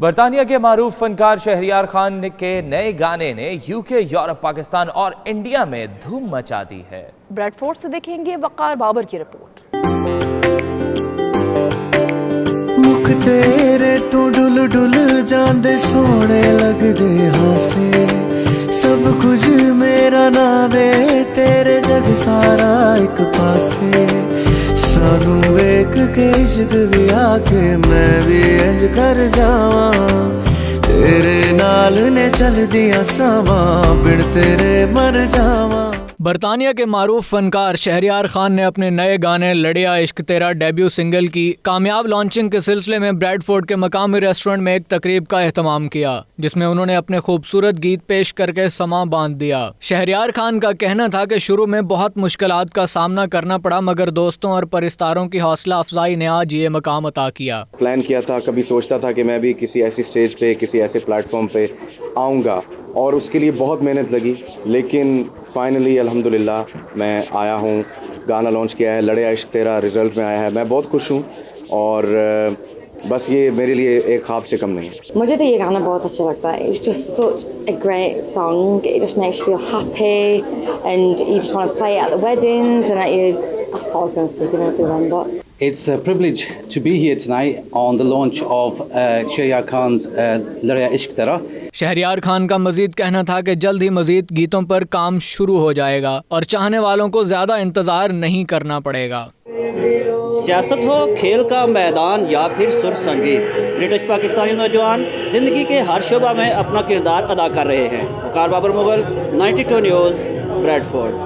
बरतानिया के मारूफ फनकार शहरियार खान के नए गाने ने यूके, यूरोप, पाकिस्तान और इंडिया में धूम मचा दी है। ब्रेडफोर्ड से देखेंगे वकार बाबर की रिपोर्ट। मुख तेरे तू डुल डुल जांदे सोने लगदे हासे, सब कुछ मेरा नावे तेरे जग सारा एक पासे। सानू वेख के इश्क भी आके मैं भी इंज कर जावा, तेरे नाल ने चल दिया सावा बिन तेरे मर जावा। बरतानिया के मारूफ फनकार शहरियार खान ने अपने नए गाने लड़िया इश्क तेरा डेब्यू सिंगल की कामयाब लॉन्चिंग के सिलसिले में ब्रेडफोर्ड के मकामी रेस्टोरेंट में एक तकरीब का एहतमाम किया, जिसमें उन्होंने अपने खूबसूरत गीत पेश करके समा बांध दिया। शहरियार खान का कहना था कि शुरू में बहुत मुश्किलात का सामना करना पड़ा, मगर दोस्तों और परिस्तारों की हौसला अफजाई ने आज ये मकाम अता किया। प्लान किया था, कभी सोचता था कि मैं भी किसी ऐसी स्टेज पे, किसी ऐसे प्लेटफॉर्म पे आऊँगा, और उसके लिए बहुत मेहनत लगी, लेकिन फाइनली अल्हम्दुलिल्लाह मैं आया हूँ। गाना लॉन्च किया है, लड़िया इश्क तेरा रिजल्ट में आया है। मैं बहुत खुश हूँ और बस ये मेरे लिए एक ख्वाब से कम नहीं है। मुझे तो ये गाना बहुत अच्छा लगता है। It's just such a great song. It just makes you feel happy and you just want to play it at the weddings and at your... I thought I was going to speak in everyone, but... It's a privilege to be here tonight on the launch of Shahryar Khan's लड़िया इश्क तेरा। शहरियार खान का मजीद कहना था कि जल्द ही मजीद गीतों पर काम शुरू हो जाएगा और चाहने वालों को ज्यादा इंतजार नहीं करना पड़ेगा। सियासत हो, खेल का मैदान या फिर सुर संगीत, ब्रिटिश पाकिस्तानी नौजवान जिंदगी के हर शोबा में अपना किरदार अदा कर रहे हैं। वकार बाबर मुगल, 92 न्यूज़, ब्रेडफोर्ड।